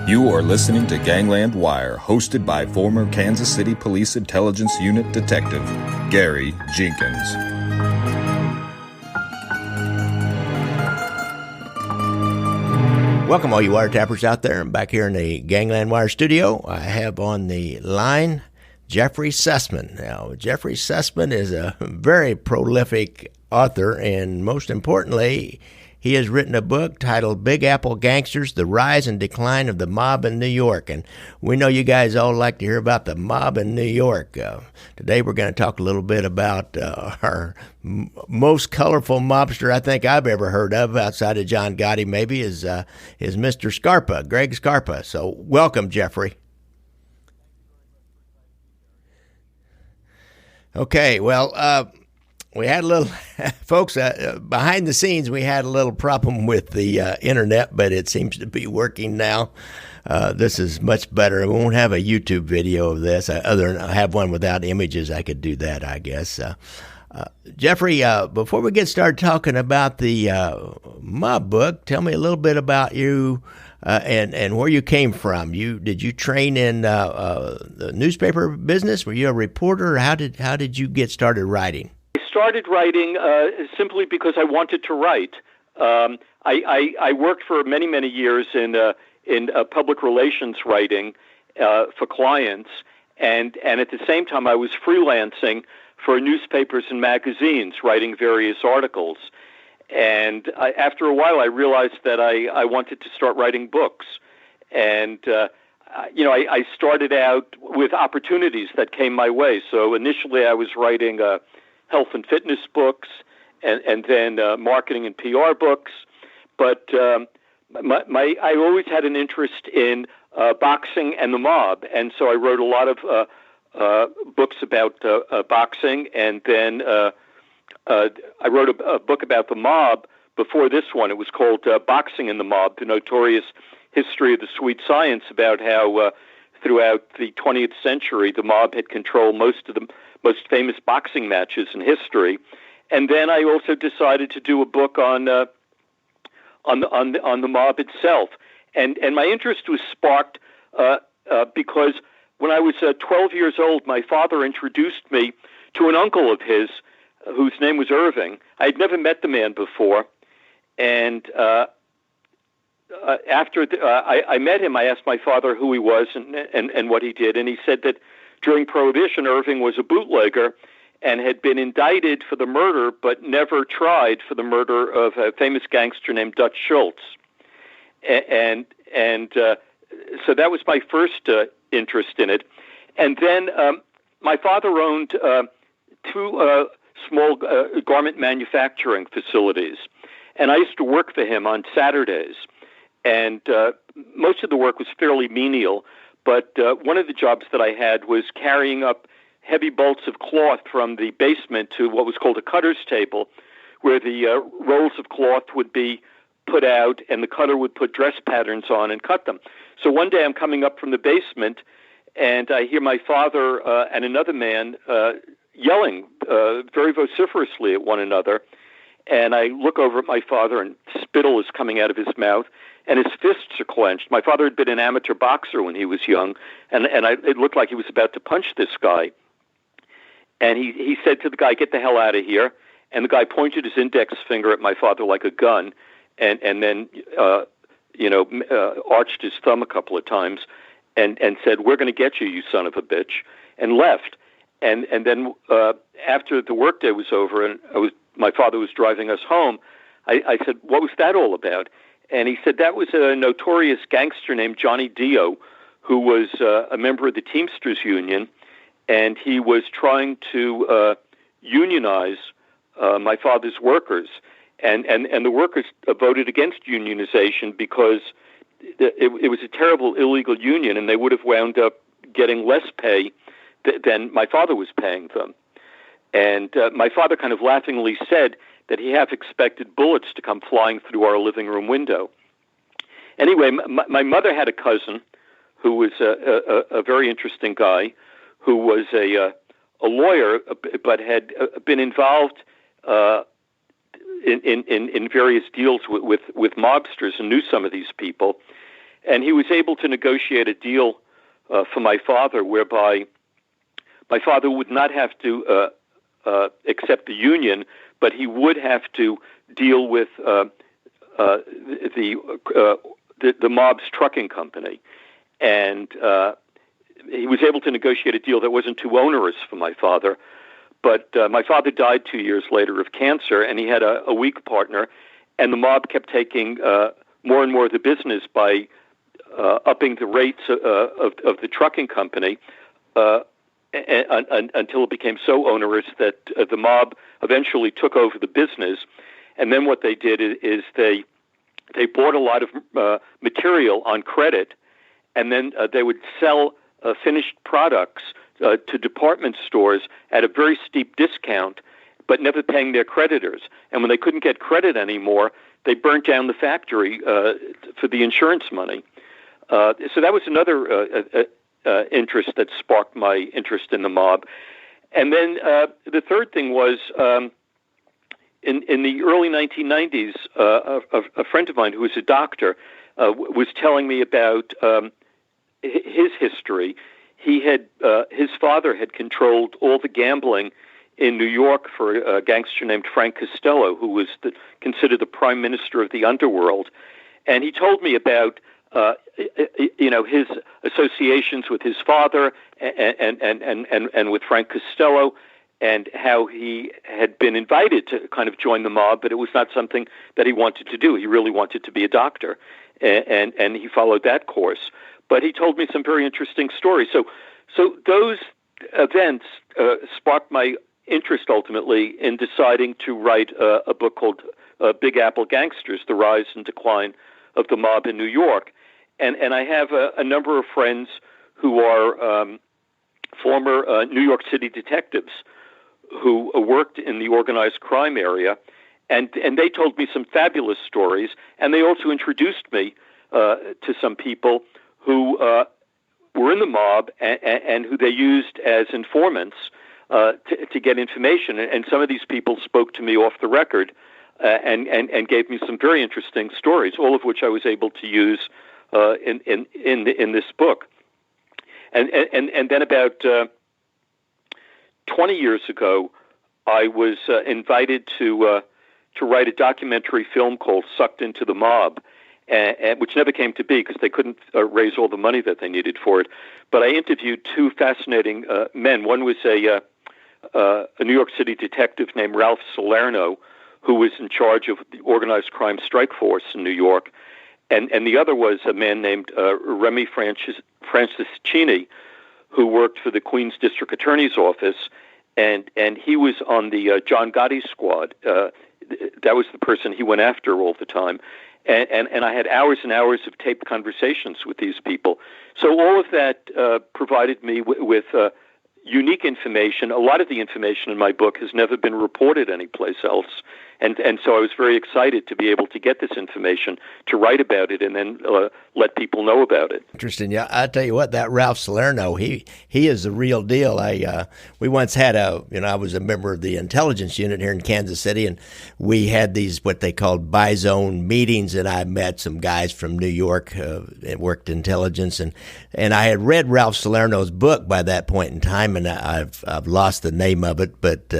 You are listening to Gangland Wire, hosted by former Kansas City Police Intelligence Unit Detective Gary Jenkins. Welcome, all you wiretappers out there. I'm back here in the Gangland Wire studio. I have on the line Jeffrey Sussman. Now, Jeffrey Sussman is a very prolific author, and most importantly, he has written a book titled Big Apple Gangsters, The Rise and Decline of the Mob in New York. And we know you guys all like to hear about the mob in New York. Today we're going to talk a little bit about our most colorful mobster I think I've ever heard of, outside of John Gotti maybe, is Mr. Scarpa, Greg Scarpa. So welcome, Jeffrey. Okay, well, we had a little, folks, behind the scenes, we had a little problem with the internet, but it seems to be working now. This is much better. We won't have a YouTube video of this. Other than I have one without images, I could do that, I guess. Jeffrey, before we get started talking about the mob book, tell me a little bit about you and where you came from. Did you train in the newspaper business? Were you a reporter? Or how did you get started writing? I started writing simply because I wanted to write. I worked for many, many years in public relations writing for clients, and at the same time I was freelancing for newspapers and magazines, writing various articles. And after a while, I realized that I wanted to start writing books. And I started out with opportunities that came my way. So initially, I was writing health and fitness books, and then marketing and PR books. But I always had an interest in boxing and the mob, and so I wrote a lot of books about boxing, and then I wrote a book about the mob before this one. It was called Boxing and the Mob, the notorious history of the sweet science, about how throughout the 20th century the mob had controlled most of the most famous boxing matches in history. And then I also decided to do a book on the mob itself. And my interest was sparked because when I was 12 years old, my father introduced me to an uncle of his whose name was Irving. I had never met the man before. And after I met him, I asked my father who he was and what he did. And he said that during Prohibition, Irving was a bootlegger and had been indicted for the murder, but never tried for the murder of a famous gangster named Dutch Schultz. And so that was my first interest in it. And then my father owned two small garment manufacturing facilities, and I used to work for him on Saturdays. And most of the work was fairly menial, but one of the jobs that I had was carrying up heavy bolts of cloth from the basement to what was called a cutter's table, where the rolls of cloth would be put out and the cutter would put dress patterns on and cut them. So one day I'm coming up from the basement and I hear my father and another man yelling very vociferously at one another. And I look over at my father, and spittle is coming out of his mouth, and his fists are clenched. My father had been an amateur boxer when he was young, and it looked like he was about to punch this guy. And he said to the guy, "Get the hell out of here." And the guy pointed his index finger at my father like a gun, and then arched his thumb a couple of times, and said, "We're going to get you, you son of a bitch," and left. And then after the workday was over, and my father was driving us home, I said, "What was that all about?" And he said that was a notorious gangster named Johnny Dio, who was a member of the Teamsters Union, and he was trying to unionize my father's workers. And the workers voted against unionization because it was a terrible illegal union, and they would have wound up getting less pay than my father was paying them. And my father kind of laughingly said that he half expected bullets to come flying through our living room window. Anyway, my mother had a cousin who was a very interesting guy, who was a lawyer, but had been involved in various deals with mobsters and knew some of these people. And he was able to negotiate a deal for my father whereby my father would not have to accept the union, but he would have to deal with the mob's trucking company. And he was able to negotiate a deal that wasn't too onerous for my father. But my father died 2 years later of cancer, and he had a weak partner, and the mob kept taking more and more of the business by upping the rates of the trucking company until it became so onerous that the mob eventually took over the business. And then what they did is they bought a lot of material on credit, and then they would sell finished products to department stores at a very steep discount, but never paying their creditors. And when they couldn't get credit anymore, they burnt down the factory for the insurance money. So that was another interest that sparked my interest in the mob. And then the third thing was in the early 1990s, a friend of mine who was a doctor was telling me about his history. He had his father had controlled all the gambling in New York for a gangster named Frank Costello, who was considered the prime minister of the underworld. And he told me about his associations with his father and with Frank Costello, and how he had been invited to kind of join the mob, but it was not something that he wanted to do. He really wanted to be a doctor, and he followed that course. But he told me some very interesting stories. So those events sparked my interest ultimately in deciding to write a book called Big Apple Gangsters: The Rise and Decline of the Mob in New York. And I have a number of friends who are former New York City detectives who worked in the organized crime area, and they told me some fabulous stories, and they also introduced me to some people who were in the mob and who they used as informants to get information. And some of these people spoke to me off the record and gave me some very interesting stories, all of which I was able to use in this book. And then about 20 years ago, I was invited to write a documentary film called Sucked into the Mob, which never came to be because they couldn't raise all the money that they needed for it. But I interviewed two fascinating men. One was a New York City detective named Ralph Salerno, who was in charge of the organized crime strike force in New York. And the other was a man named Remy Franciscini, who worked for the Queens District Attorney's Office, and he was on the John Gotti squad. That was the person he went after all the time. And I had hours and hours of taped conversations with these people. So all of that provided me with unique information. A lot of the information in my book has never been reported anyplace else. And so I was very excited to be able to get this information, to write about it, and then let people know about it. Interesting. Yeah, I tell you what, that Ralph Salerno, he is the real deal. We once had I was a member of the intelligence unit here in Kansas City, and we had these what they called bi-zone meetings, and I met some guys from New York that worked intelligence, and I had read Ralph Salerno's book by that point in time, and I've lost the name of it, but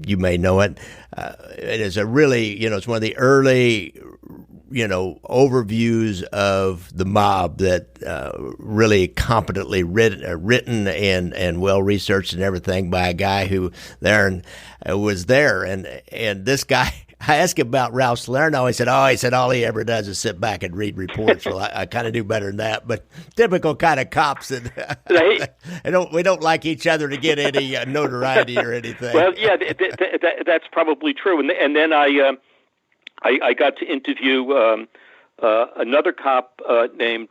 you may know it. It is a really, it's one of the early, overviews of the mob that really competently written and well researched and everything by a guy who was there. And this guy, I asked him about Ralph Salerno. He said all he ever does is sit back and read reports. Well, I kind of do better than that, but typical kind of cops that we don't like each other to get any notoriety or anything. Well, yeah, that's probably true. And then I got to interview another cop named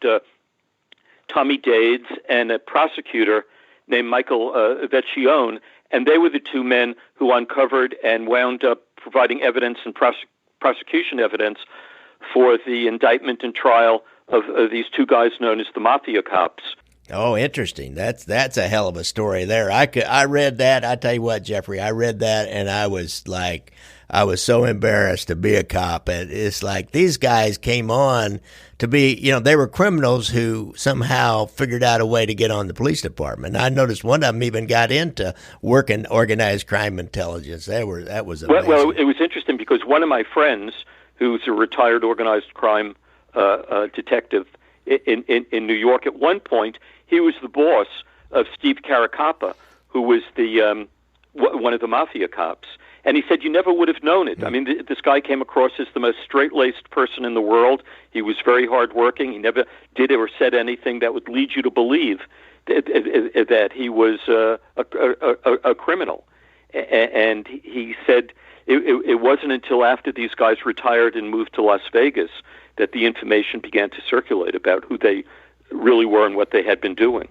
Tommy Dades and a prosecutor named Michael Vecchione, and they were the two men who uncovered and wound up providing evidence and prosecution evidence for the indictment and trial of these two guys known as the Mafia Cops. Oh, interesting. That's a hell of a story there. I read that. I tell you what, Jeffrey, I read that and I was like, I was so embarrassed to be a cop. And it's like these guys came on to be, they were criminals who somehow figured out a way to get on the police department. I noticed one of them even got into working organized crime intelligence. That was amazing. Well, it was interesting because one of my friends, who's a retired organized crime detective in New York, at one point he was the boss of Steve Caracappa, who was the one of the mafia cops. And he said, you never would have known it. I mean, this guy came across as the most straight-laced person in the world. He was very hardworking. He never did or said anything that would lead you to believe that he was a criminal. And he said it wasn't until after these guys retired and moved to Las Vegas that the information began to circulate about who they really were and what they had been doing.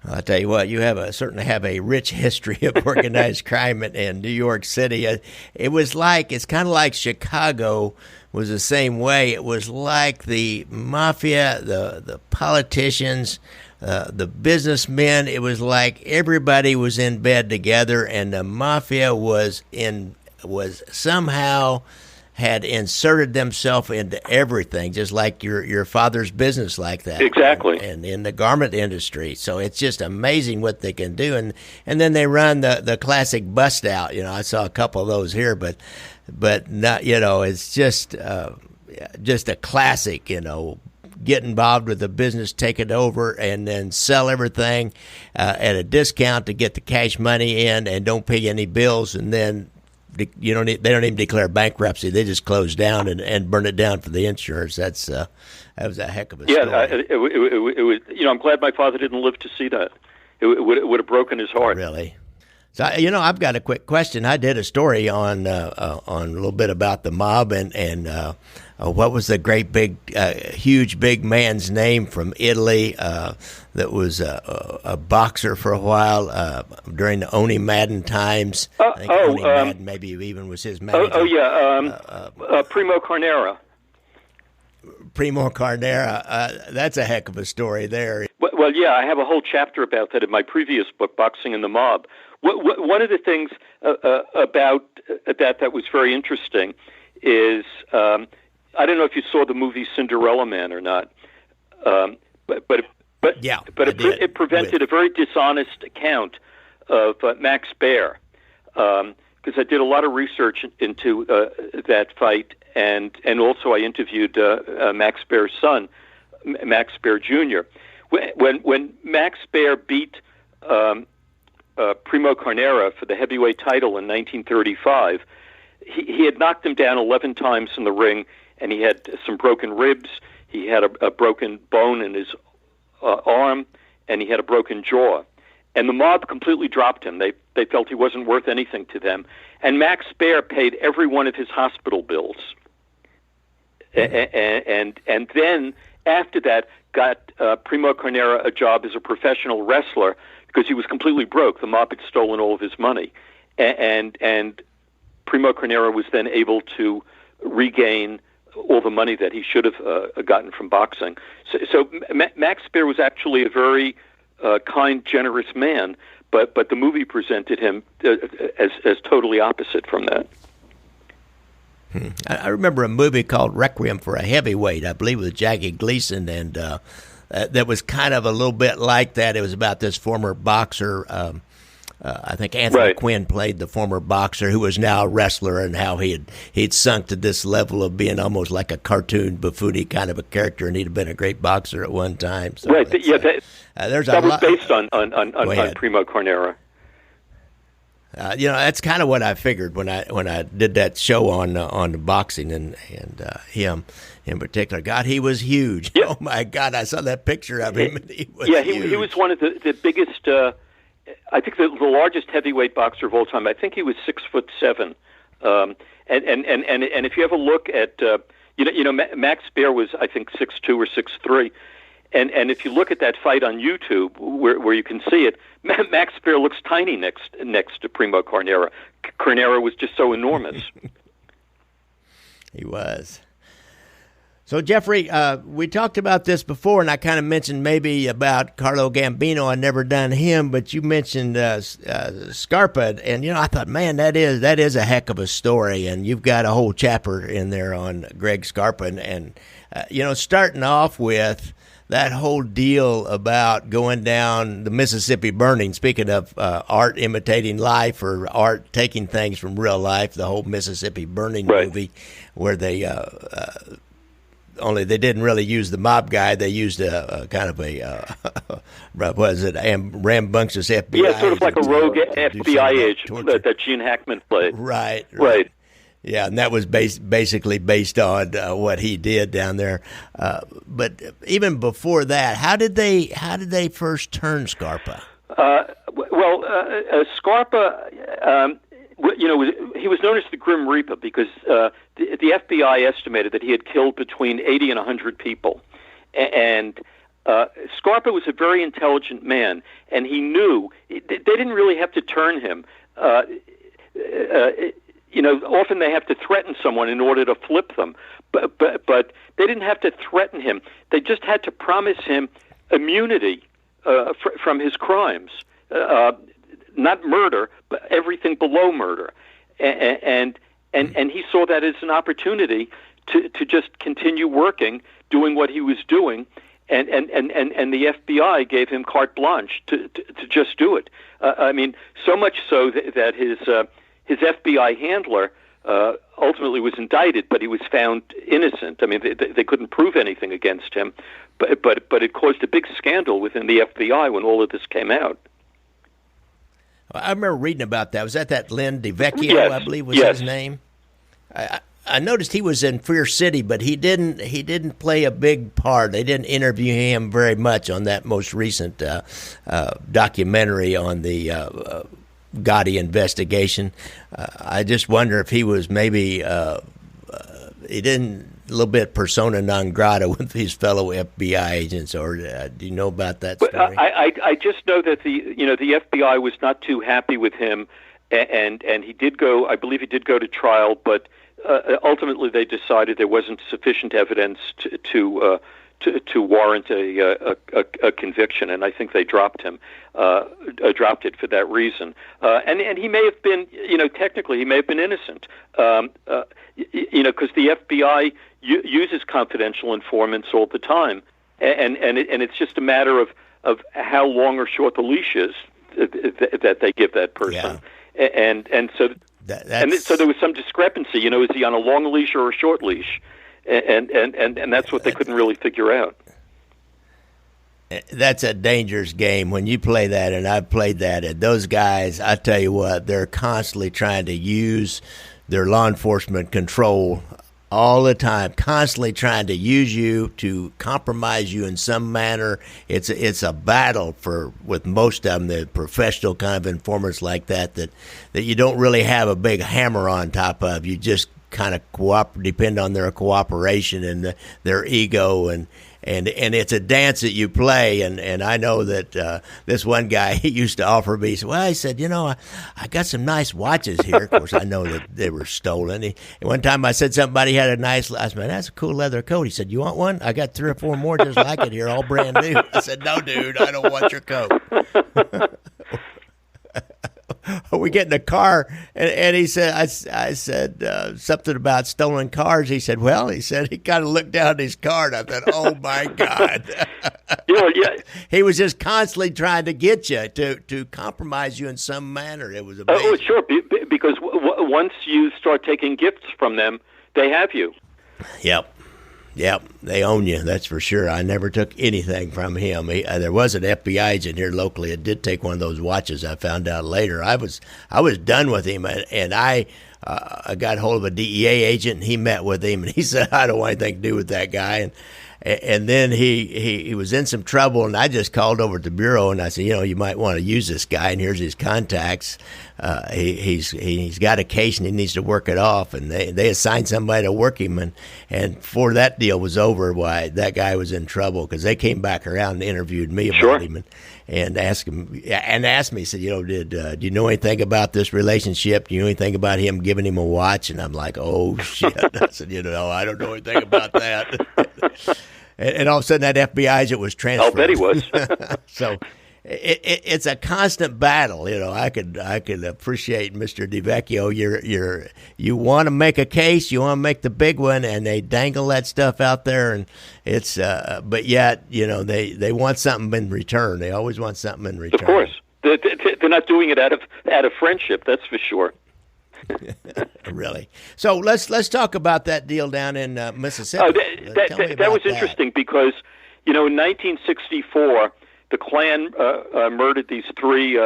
I'll tell you what, you certainly have a rich history of organized crime in New York City. It's kind of like Chicago was the same way. It was like the mafia, the politicians, the businessmen. It was like everybody was in bed together, and the mafia was somehow had inserted themselves into everything, just like your father's business like that. Exactly. And in the garment industry. So it's just amazing what they can do. And then they run the classic bust out. I saw a couple of those here, but not, it's just a classic, get involved with the business, take it over, and then sell everything at a discount to get the cash money in and don't pay any bills, and then they don't even declare bankruptcy. They just close down and burn it down for the insurance. That was a heck of a story. Yeah, it was. I'm glad my father didn't live to see that. It would have broken his heart. Really. So I've got a quick question. I did a story on a little bit about the mob and what was the great big, huge big man's name from Italy that was a boxer for a while during the Oni Madden times. I think Oni Madden maybe even was his manager. Primo Carnera. Primo Carnera. That's a heck of a story there. Well, yeah, I have a whole chapter about that in my previous book, Boxing and the Mob. One of the things about that was very interesting is I don't know if you saw the movie Cinderella Man or not, but it prevented a very dishonest account of Max Baer, because I did a lot of research into that fight, and also I interviewed Max Baer's son, Max Baer Jr. When Max Baer beat Primo Carnera for the heavyweight title in 1935, he had knocked him down 11 times in the ring, and he had some broken ribs, he had a broken bone in his arm, and he had a broken jaw. And the mob completely dropped him. They felt he wasn't worth anything to them. And Max Baer paid every one of his hospital bills. And then, after that, got Primo Carnera a job as a professional wrestler because he was completely broke. The mob had stolen all of his money. And Primo Carnera was then able to regain all the money that he should have gotten from boxing. So Max Baer was actually a very kind, generous man, but the movie presented him as totally opposite from that. I remember a movie called Requiem for a Heavyweight, I believe, with Jackie Gleason, and that was kind of a little bit like that. It was about this former boxer. I think Anthony Quinn played the former boxer who was now a wrestler, and how he'd sunk to this level of being almost like a cartoon buffoony kind of a character, and he'd have been a great boxer at one time. So that was based on Primo Carnera. That's kind of what I figured when I did that show on the boxing and him in particular. God, he was huge. Yeah. Oh my God, I saw that picture of him. He was one of the biggest. I think the largest heavyweight boxer of all time. I think he was 6'7", and if you have a look at Max Baer was, I think, 6'2" or 6'3", and if you look at that fight on YouTube where you can see it, Max Baer looks tiny next to Primo Carnera. Carnera was just so enormous. He was. So, Jeffrey, we talked about this before, and I kind of mentioned maybe about Carlo Gambino. I'd never done him, but you mentioned Scarpa, and I thought, man, that is a heck of a story, and you've got a whole chapter in there on Greg Scarpa, and starting off with that whole deal about going down the Mississippi burning. Speaking of art imitating life or art taking things from real life, the whole Mississippi burning movie, where they. Only they didn't really use the mob guy. They used a kind of a rambunctious FBI. Yeah, sort of like a rogue FBI agent that Gene Hackman played. Right. Yeah, and that was basically based on what he did down there. But even before that, how did they first turn Scarpa? Scarpa. He was known as the Grim Reaper because the FBI estimated that he had killed between 80 and 100 people. And Scarpa was a very intelligent man, and he knew they didn't really have to turn him. Often they have to threaten someone in order to flip them, but they didn't have to threaten him. They just had to promise him immunity from his crimes. Not murder, but everything below murder, and he saw that as an opportunity to just continue working, doing what he was doing, and the FBI gave him carte blanche to just do it. So much so that his FBI handler ultimately was indicted, but he was found innocent. They couldn't prove anything against him, but it caused a big scandal within the FBI when all of this came out. I remember reading about that. Was that Len DeVecchio, yes, I believe was his name? I noticed he was in Fear City, but he didn't play a big part. They didn't interview him very much on that most recent documentary on the Gotti investigation. I just wonder if he was maybe he didn't a little bit persona non grata with his fellow FBI agents, or do you know about that story? I just know that the FBI was not too happy with him, and he did go. I believe he did go to trial, but ultimately they decided there wasn't sufficient evidence to warrant a conviction, and I think they dropped him, dropped it for that reason. And he may have been, technically he may have been innocent, because the FBI uses confidential informants all the time, and it's just a matter of how long or short the leash is that they give that person, and so there was some discrepancy. Is he on a long leash or a short leash? And that's what they couldn't really figure out. That's a dangerous game when you play that, and I've played that. And those guys, I tell you what, they're constantly trying to use their law enforcement control all the time, constantly trying to use you to compromise you in some manner. It's a battle with most of them, the professional kind of informants like that you don't really have a big hammer on top of. You just kind of depend on their cooperation and their ego, and it's a dance that you play. And I know that this one guy, he used to offer me, he said, I got some nice watches here. Of course, I know that they were stolen. And one time I said somebody had a nice, I said, that's a cool leather coat. He said, you want one? I got 3 or 4 more just like it here, all brand new. I said, no, dude, I don't want your coat. We get in the car, and he said, I said something about stolen cars. He said, he kind of looked down at his car, and I thought, oh, my God. He was just constantly trying to get you to compromise you in some manner. It was amazing. Oh, sure, because once you start taking gifts from them, they have you. Yep, they own you, that's for sure. I never took anything from him. There was an FBI agent here locally that did take one of those watches. I found out later. I was done with him, and I got hold of a DEA agent, and he met with him, and he said, I don't want anything to do with that guy. And then he was in some trouble, and I just called over to the bureau, and I said, you might want to use this guy, and here's his contacts. He's got a case, and he needs to work it off. And they assigned somebody to work him, and before that deal was over, why that guy was in trouble, because they came back around and interviewed me about him, and asked me, said, do you know anything about this relationship? Do you know anything about him giving him a watch? And I'm like, oh shit! I said, I don't know anything about that. And all of a sudden, that FBI agent was transferred. I'll bet he was. So it's a constant battle. I could appreciate Mr. DeVecchio. You want to make a case, you want to make the big one, and they dangle that stuff out there, and it's but yet they want something in return. They always want something in return. Of course, they're not doing it out of friendship. That's for sure. Really. So let's talk about that deal down in Mississippi. That was interesting because in 1964 the Klan murdered these three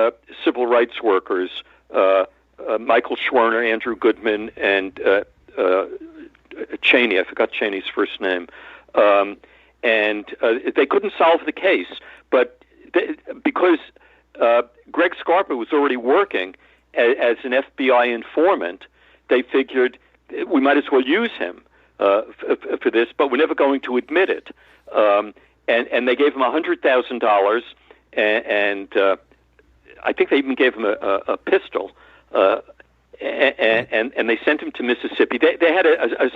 civil rights workers: Michael Schwerner, Andrew Goodman, and Cheney. I forgot Cheney's first name. And they couldn't solve the case, but because Greg Scarpa was already working as an FBI informant, they figured we might as well use him for this, but we're never going to admit it. And they gave him $100,000, and I think they even gave him a pistol, and they sent him to Mississippi. They had a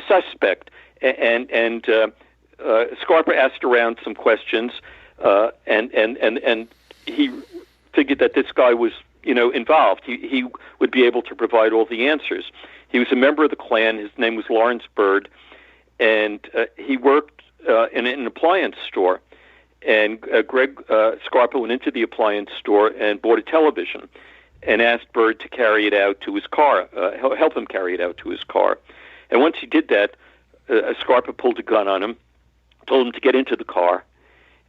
suspect, and Scarpa asked around some questions, and he figured that this guy was involved. He would be able to provide all the answers. He was a member of the Klan. His name was Lawrence Byrd, and he worked in an appliance store. And Greg Scarpa went into the appliance store and bought a television and asked Byrd to carry it out to his car, help him carry it out to his car. And once he did that, Scarpa pulled a gun on him, told him to get into the car,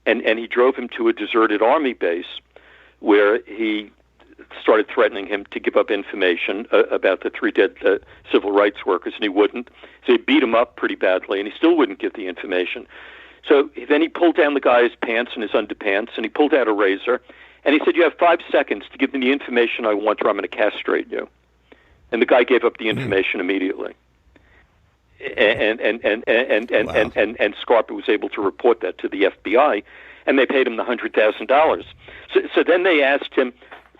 and he drove him to a deserted army base where he started threatening him to give up information about the three dead civil rights workers, and he wouldn't. So he beat him up pretty badly, and he still wouldn't give the information. So then he pulled down the guy's pants and his underpants, and he pulled out a razor, and he said, "You have 5 seconds to give me the information I want, or I'm going to castrate you." And the guy gave up the information immediately. And Scarpa was able to report that to the FBI, and they paid him the $100,000. So then they asked him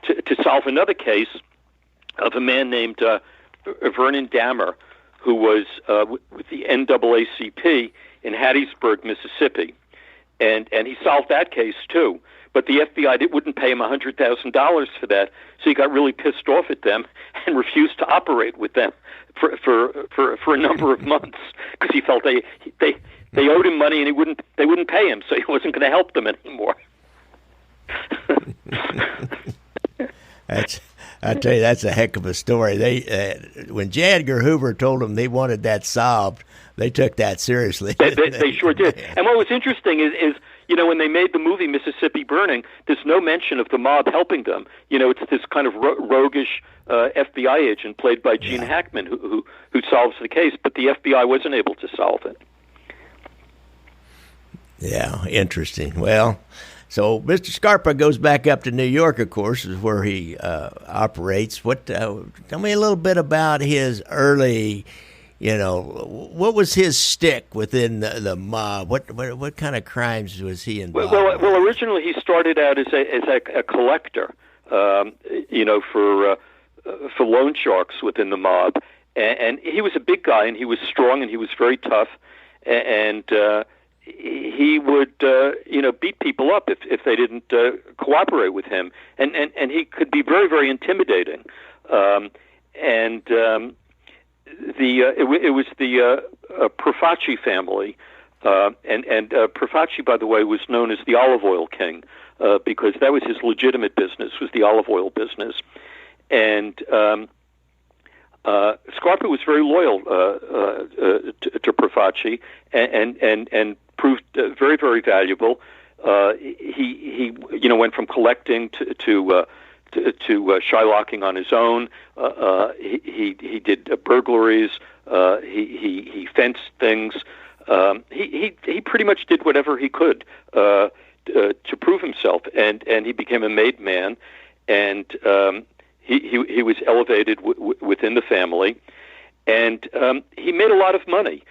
to solve another case of a man named Vernon Dammer, who was with the NAACP in Hattiesburg, Mississippi, and he solved that case too. But the FBI wouldn't pay him $100,000 for that, so he got really pissed off at them and refused to operate with them for a number of months because he felt they owed him money and they wouldn't pay him, so he wasn't going to help them anymore. I tell you, that's a heck of a story. When J. Edgar Hoover told them they wanted that solved, they took that seriously. They sure did. And what was interesting is when they made the movie Mississippi Burning, there's no mention of the mob helping them. It's this kind of roguish FBI agent played by Gene Hackman who solves the case, but the FBI wasn't able to solve it. Yeah, interesting. Well, so Mr. Scarpa goes back up to New York, of course, is where he operates. Tell me a little bit about his early, what was his stick within the mob? What kind of crimes was he involved in? Well, originally he started out as a collector, for loan sharks within the mob, and he was a big guy, and he was strong, and he was very tough, and he would, beat people up if they didn't cooperate with him, and he could be very, very intimidating. It was the Profaci family, and Profaci, by the way, was known as the olive oil king because that was his legitimate business, was the olive oil business, and Scarpa was very loyal to Profaci, and proved very, very valuable. He went from collecting to shylocking on his own. He did burglaries. He fenced things. he pretty much did whatever he could to prove himself, and he became a made man, and he was elevated within the family, and he made a lot of money.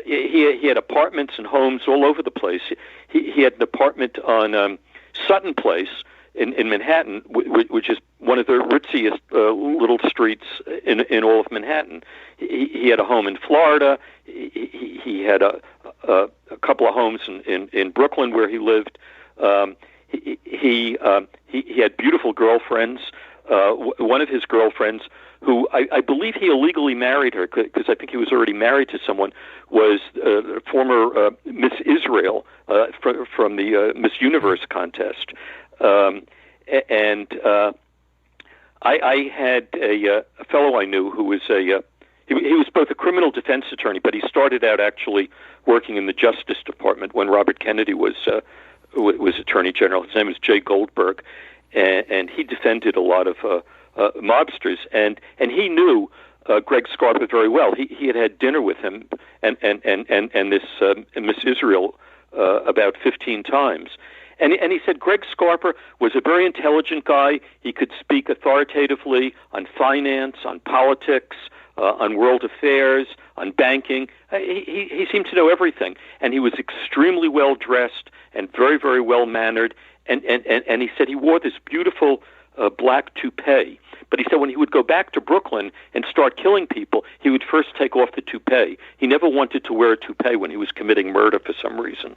He had apartments and homes all over the place. He had an apartment on Sutton Place in Manhattan, which is one of the ritziest little streets in all of Manhattan. He had a home in Florida. He had a couple of homes in Brooklyn where he lived. He had beautiful girlfriends. One of his girlfriends, who I believe he illegally married her because I think he was already married to someone, was former Miss Israel from the Miss Universe contest. And I had a fellow I knew who was he was both a criminal defense attorney, but he started out actually working in the Justice Department when Robert Kennedy was Attorney General. His name was Jay Goldberg, and he defended a lot of mobsters, and he knew Greg Scarpa very well. He had dinner with him and this Miss Israel about 15 times. And he said Greg Scarpa was a very intelligent guy. He could speak authoritatively on finance, on politics, on world affairs, on banking. He seemed to know everything. And he was extremely well-dressed and very, very well-mannered. And he said he wore this beautiful black toupee. But he said when he would go back to Brooklyn and start killing people, he would first take off the toupee. He never wanted to wear a toupee when he was committing murder for some reason.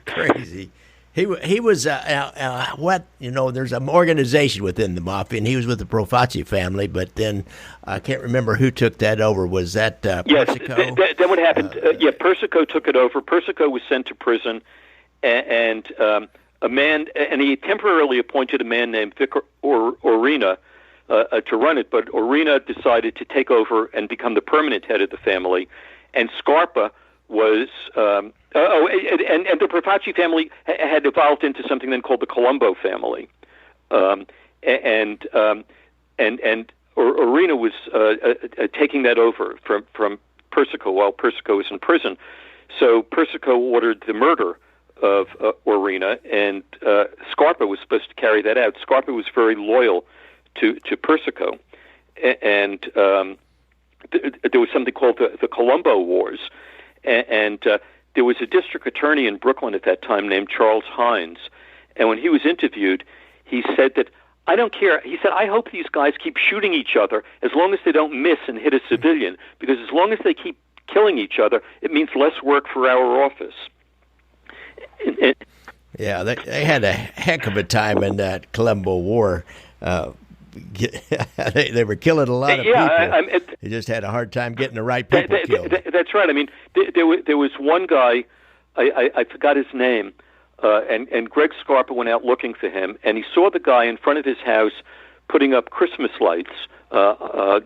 Crazy. He was what, there's an organization within the mafia, and he was with the Profaci family, but then I can't remember who took that over. Was that Persico? Yes, then what happened? Persico took it over. Persico was sent to prison, and a man, and he temporarily appointed a man named Vic Orena to run it, but Orena decided to take over and become the permanent head of the family, and Scarpa was and the Profaci family had evolved into something then called the Colombo family, and Orena was taking that over from Persico while Persico was in prison. So Persico ordered the murder of Orena, and Scarpa was supposed to carry that out. Scarpa was very loyal to Persico, and there was something called the Colombo Wars. And there was a district attorney in Brooklyn at that time named Charles Hines. And when he was interviewed, he said that, I don't care. He said, I hope these guys keep shooting each other as long as they don't miss and hit a civilian, because as long as they keep killing each other, it means less work for our office. Yeah, they had a heck of a time in that Colombo War. They were killing a lot of people. They just had a hard time getting the right people killed. That's right. I mean, there was one guy, I forgot his name, and Greg Scarpa went out looking for him, and he saw the guy in front of his house putting up Christmas lights at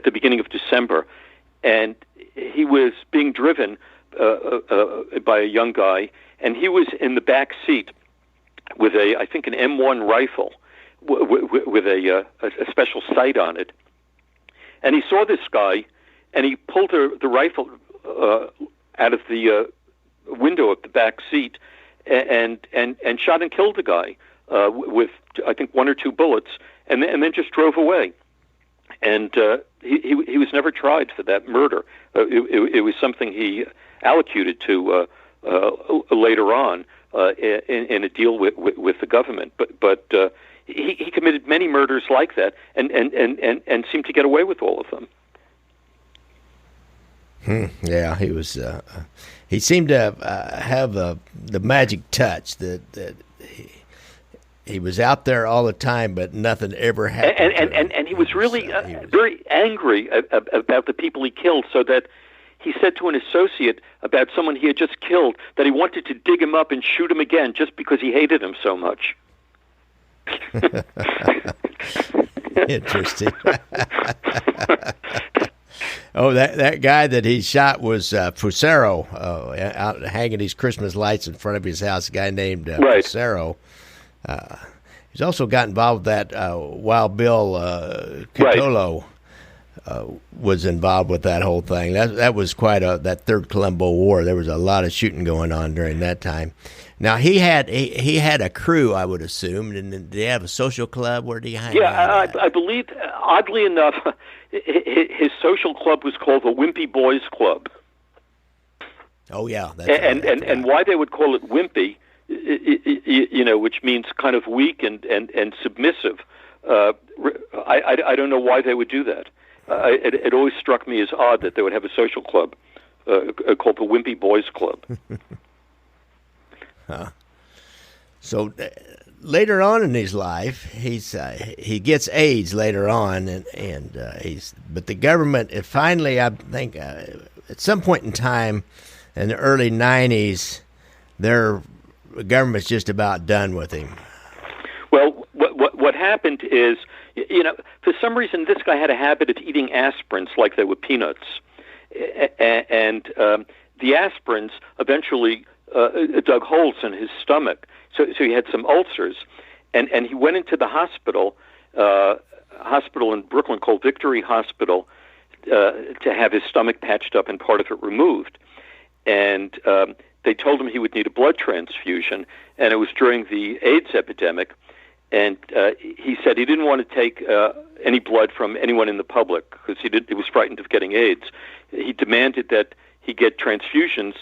the beginning of December, and he was being driven by a young guy, and he was in the back seat with I think an M1 rifle with a special sight on it. And he saw this guy, and he pulled the rifle out of the window of the back seat and shot and killed the guy with, I think, 1 or 2 bullets, and then just drove away. And he was never tried for that murder. It was something he allocated to later on in a deal with the government. But he committed many murders like that, and seemed to get away with all of them. Yeah, he was. He seemed to have the magic touch that he was out there all the time, but nothing ever happened. And he was really very angry about the people he killed, so that he said to an associate about someone he had just killed that he wanted to dig him up and shoot him again just because he hated him so much. Interesting. Oh, that guy that he shot was Fusaro, out hanging these Christmas lights in front of his house. A guy named right. Fusaro. He's also got involved with that Wild Bill Catolo. was involved with that whole thing. That was quite that Third Colombo War. There was a lot of shooting going on during that time. Now he had a crew, I would assume. And did he have a social club? Where did he hang out? I believe, oddly enough, his social club was called the Wimpy Boys Club. Oh yeah, and why they would call it wimpy, which means kind of weak and submissive. I don't know why they would do that. It always struck me as odd that they would have a social club called the Wimpy Boys Club. So later on in his life, he gets AIDS later on, but the government finally, I think, at some point in time in the early '90s, the government's just about done with him. Well, what happened is, for some reason, this guy had a habit of eating aspirins like they were peanuts, and the aspirins eventually dug holes in his stomach, so he had some ulcers, and he went into the hospital in Brooklyn called Victory Hospital to have his stomach patched up and part of it removed, and they told him he would need a blood transfusion, and it was during the AIDS epidemic. And he said he didn't want to take any blood from anyone in the public because he was frightened of getting AIDS. He demanded that he get transfusions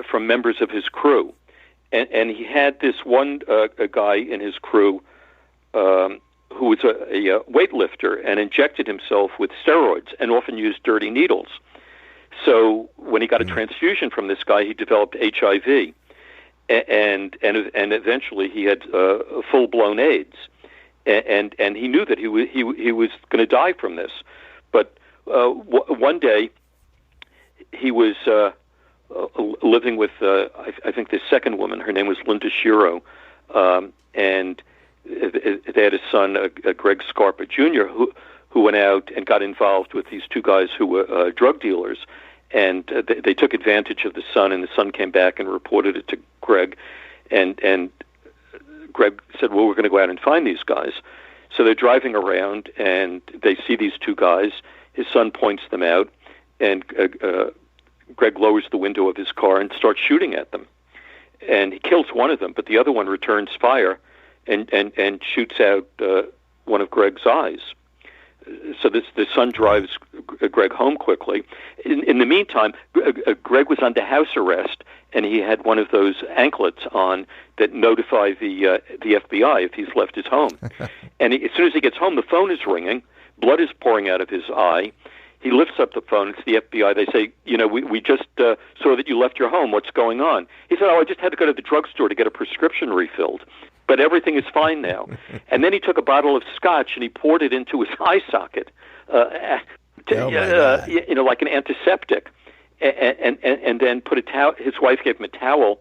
from members of his crew. And he had this one a guy in his crew who was a weightlifter and injected himself with steroids and often used dirty needles. So when he got a transfusion from this guy, he developed HIV. And eventually he had full-blown AIDS, and he knew that he was going to die from this. But one day he was living with I think the second woman. Her name was Linda Shiro, and they had a son, Greg Scarpa Jr., who went out and got involved with these two guys who were drug dealers. And they took advantage of the son, and the son came back and reported it to Greg. And Greg said, well, we're going to go out and find these guys. So they're driving around, and they see these two guys. His son points them out, and Greg lowers the window of his car and starts shooting at them. And he kills one of them, but the other one returns fire and shoots out one of Greg's eyes. So the son drives Greg home quickly. In the meantime, Greg was under house arrest, and he had one of those anklets on that notify the FBI if he's left his home. And as soon as he gets home, the phone is ringing, blood is pouring out of his eye. He lifts up the phone. It's the FBI. They say, we just saw that you left your home. What's going on? He said, I just had to go to the drugstore to get a prescription refilled. But everything is fine now. And then he took a bottle of scotch and he poured it into his eye socket, like an antiseptic, and then put a towel. His wife gave him a towel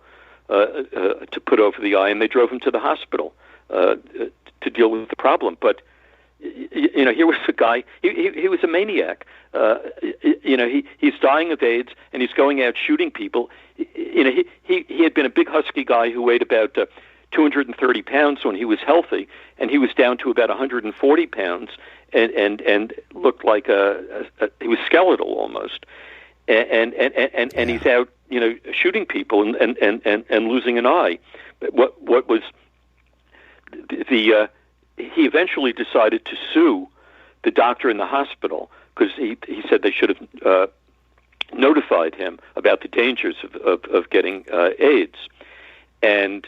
to put over the eye, and they drove him to the hospital to deal with the problem. But here was a guy. He was a maniac. He's dying of AIDS, and he's going out shooting people. He had been a big husky guy who weighed about 230 pounds when he was healthy, and he was down to about 140 pounds and looked like he was skeletal almost. And he's out, shooting people and losing an eye. But what was he eventually decided to sue the doctor in the hospital because he said they should have notified him about the dangers of getting AIDS. And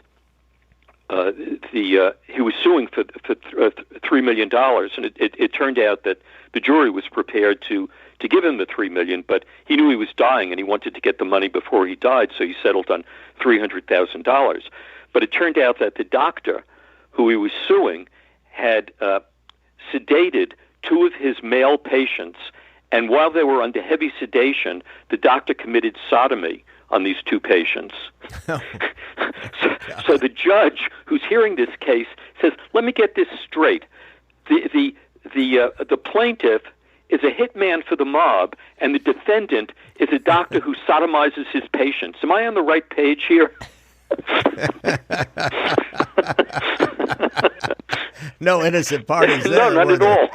he was suing for $3 million, and it turned out that the jury was prepared to give him the $3 million, but he knew he was dying and he wanted to get the money before he died, so he settled on $300,000. But it turned out that the doctor who he was suing had sedated two of his male patients, and while they were under heavy sedation, the doctor committed sodomy on these two patients. So the judge who's hearing this case says, let me get this straight. The plaintiff is a hitman for the mob, and the defendant is a doctor who sodomizes his patients. Am I on the right page here? No innocent parties there. No, not at all.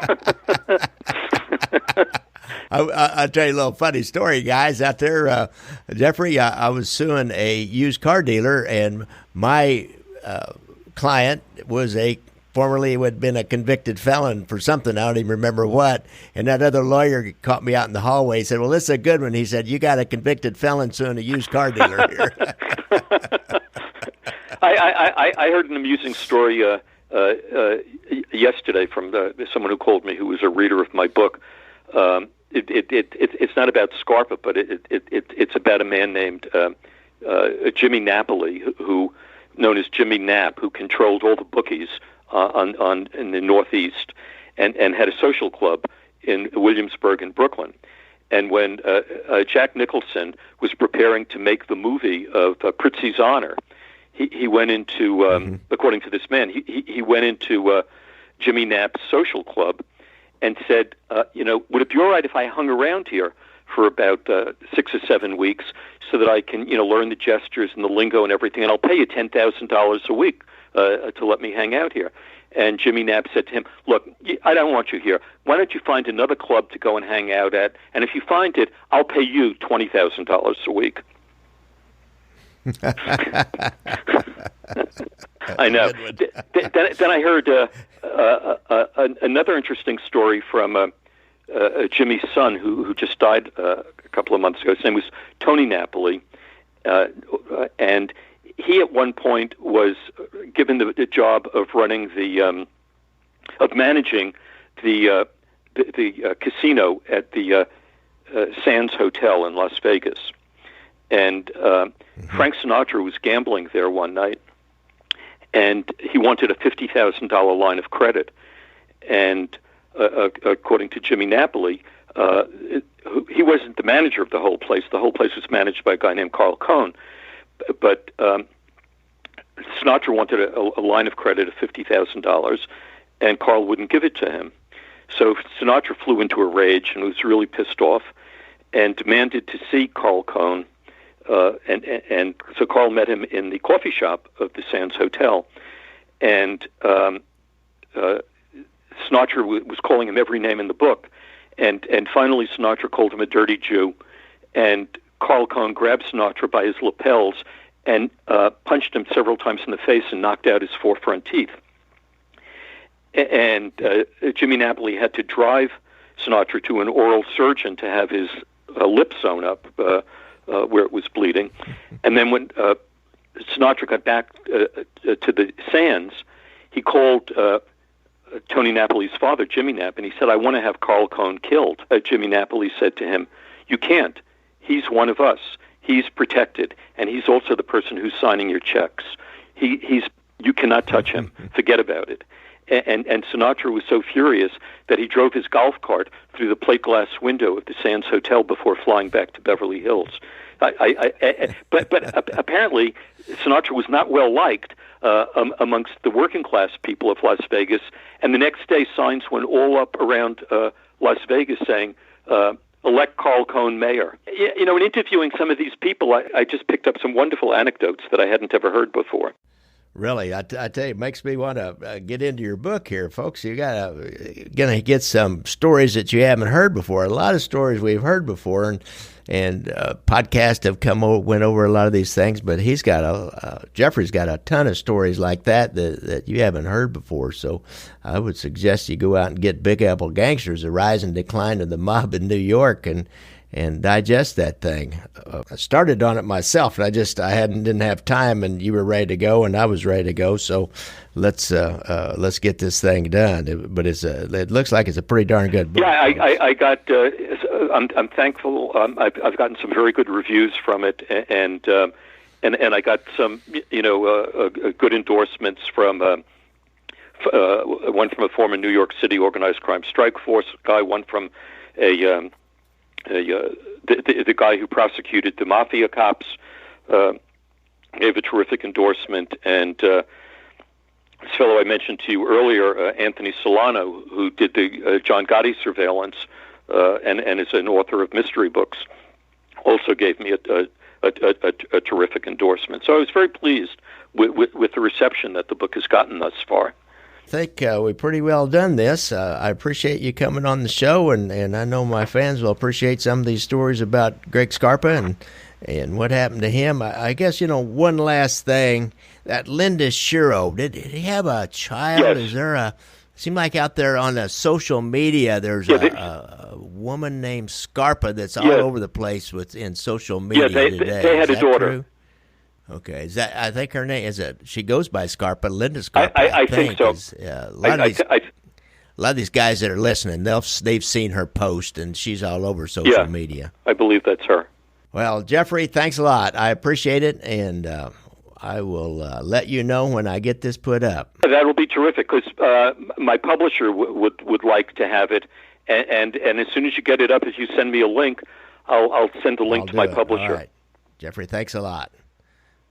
I'll tell you a little funny story, guys, out there. Jeffrey, I was suing a used car dealer, and my client was formerly had been a convicted felon for something. I don't even remember what. And that other lawyer caught me out in the hallway. He said, well, this is a good one. He said, you got a convicted felon suing a used car dealer here. I heard an amusing story yesterday from someone who called me who was a reader of my book. It's not about Scarpa, but it's about a man named Jimmy Napoli, who known as Jimmy Knapp, who controlled all the bookies in the Northeast, and had a social club in Williamsburg and Brooklyn. And when Jack Nicholson was preparing to make the movie of Prizzi's Honor, he went into, according to this man, he went into Jimmy Knapp's social club and said, would it be all right if I hung around here for about 6 or 7 weeks so that I can, learn the gestures and the lingo and everything, and I'll pay you $10,000 a week to let me hang out here. And Jimmy Knapp said to him, look, I don't want you here. Why don't you find another club to go and hang out at? And if you find it, I'll pay you $20,000 a week. I know. Then I heard another interesting story from Jimmy's son, who just died a couple of months ago. His name was Tony Napoli, and he at one point was given the job of running of managing the casino at the Sands Hotel in Las Vegas. And Frank Sinatra was gambling there one night, and he wanted a $50,000 line of credit. And according to Jimmy Napoli, he wasn't the manager of the whole place. The whole place was managed by a guy named Carl Cohn. But Sinatra wanted a line of credit of $50,000, and Carl wouldn't give it to him. So Sinatra flew into a rage and was really pissed off and demanded to see Carl Cohn. And so Carl met him in the coffee shop of the Sands Hotel, and Sinatra was calling him every name in the book, and finally Sinatra called him a dirty Jew, and Carl Cohn grabbed Sinatra by his lapels and punched him several times in the face and knocked out his 4 front teeth. And Jimmy Napoli had to drive Sinatra to an oral surgeon to have his lip sewn up where it was bleeding. And then when Sinatra got back to the Sands, he called Tony Napoli's father, Jimmy Knapp, and he said, I want to have Carl Cohn killed. Jimmy Napoli said to him, you can't. He's one of us. He's protected, and he's also the person who's signing your checks. You cannot touch him. Forget about it. And Sinatra was so furious that he drove his golf cart through the plate glass window of the Sands Hotel before flying back to Beverly Hills. But apparently Sinatra was not well liked amongst the working class people of Las Vegas. And the next day, signs went all up around Las Vegas saying, elect Carl Cohn mayor. In interviewing some of these people, I just picked up some wonderful anecdotes that I hadn't ever heard before. Really, I tell you, it makes me want to get into your book here, folks. You're gonna get some stories that you haven't heard before. A lot of stories we've heard before, and podcasts have went over a lot of these things. But Jeffrey's got a ton of stories like that you haven't heard before. So I would suggest you go out and get Big Apple Gangsters: The Rise and Decline of the Mob in New York, and digest that thing. I started on it myself, and I didn't have time, and you were ready to go, and I was ready to go. So let's get this thing done. But it looks like it's a pretty darn good book. Yeah, I got. I'm thankful. I've gotten some very good reviews from it, and I got some good endorsements from one from a former New York City organized crime strike force guy, one from the guy who prosecuted the mafia cops gave a terrific endorsement, and this fellow I mentioned to you earlier, Anthony Solano, who did the John Gotti surveillance and is an author of mystery books, also gave me a terrific endorsement. So I was very pleased with the reception that the book has gotten thus far. think we pretty well done this. I appreciate you coming on the show, and I know my fans will appreciate some of these stories about Greg Scarpa and what happened to him. I guess, one last thing. That Linda Shiro, did he have a child? Yes. Is there seemed like out there on the social media there's a woman named Scarpa that's all over the place in social media today. They had a daughter. True? Okay, I think her name she goes by Scarpa, Linda Scarpa. I think so. A lot of these guys that are listening, they've seen her post, and she's all over social media. I believe that's her. Well, Jeffrey, thanks a lot. I appreciate it, and I will let you know when I get this put up. That'll be terrific, because my publisher would like to have it, and as soon as you get it up, if you send me a link, I'll send a link to my publisher. All right. Jeffrey, thanks a lot.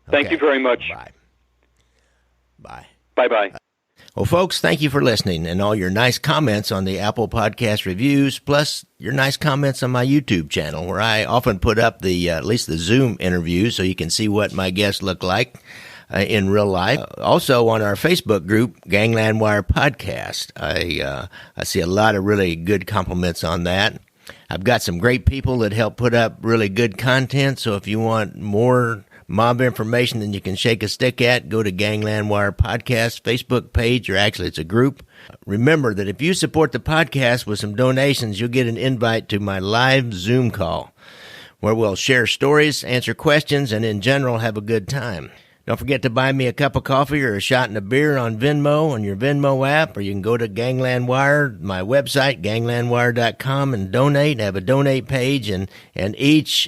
Thank you very much. Bye. Bye. Bye-bye. Well, folks, thank you for listening and all your nice comments on the Apple Podcast reviews, plus your nice comments on my YouTube channel, where I often put up at least the Zoom interviews so you can see what my guests look like in real life. Also on our Facebook group, Gangland Wire Podcast, I see a lot of really good compliments on that. I've got some great people that help put up really good content, so if you want more mob information than you can shake a stick at, go to Gangland Wire Podcast Facebook page, or actually it's a group. Remember that if you support the podcast with some donations, you'll get an invite to my live Zoom call, where we'll share stories, answer questions, and in general have a good time. Don't forget to buy me a cup of coffee or a shot and a beer on Venmo, on your Venmo app, or you can go to Gangland Wire, my website, ganglandwire.com, and donate. I have a donate page, and each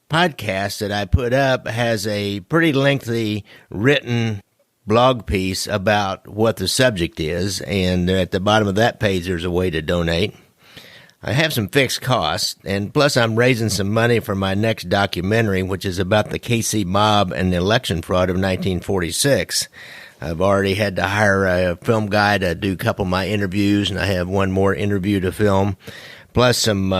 podcast that I put up has a pretty lengthy written blog piece about what the subject is, and at the bottom of that page there's a way to donate. I have some fixed costs, and plus I'm raising some money for my next documentary, which is about the KC mob and the election fraud of 1946. I've already had to hire a film guy to do a couple of my interviews, and I have one more interview to film, plus some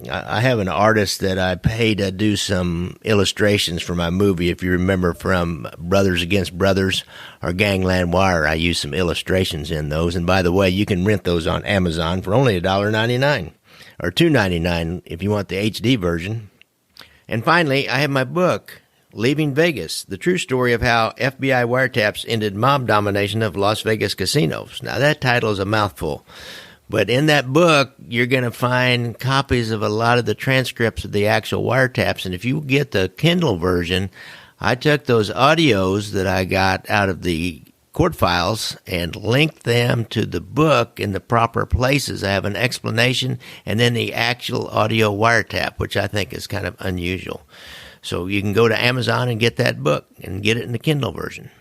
I have an artist that I pay to do some illustrations for my movie. If you remember from Brothers Against Brothers or Gangland Wire, I use some illustrations in those. And by the way, you can rent those on Amazon for only $1.99 or $2.99 if you want the HD version. And finally, I have my book, Leaving Vegas, the true story of how FBI wiretaps ended mob domination of Las Vegas casinos. Now, that title is a mouthful. But in that book, you're going to find copies of a lot of the transcripts of the actual wiretaps. And if you get the Kindle version, I took those audios that I got out of the court files and linked them to the book in the proper places. I have an explanation and then the actual audio wiretap, which I think is kind of unusual. So you can go to Amazon and get that book and get it in the Kindle version.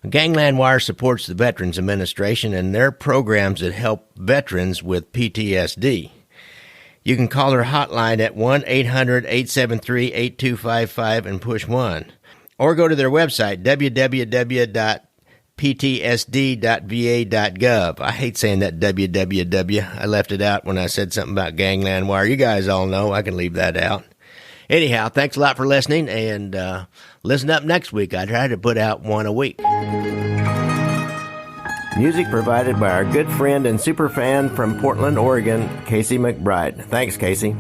Gangland Wire supports the Veterans Administration and their programs that help veterans with PTSD. You can call their hotline at 1-800-873-8255 and push 1. Or go to their website, www.ptsd.va.gov. I hate saying that www. I left it out when I said something about Gangland Wire. You guys all know. I can leave that out. Anyhow, thanks a lot for listening, and listen up next week. I try to put out one a week. Music provided by our good friend and superfan from Portland, Oregon, Casey McBride. Thanks, Casey.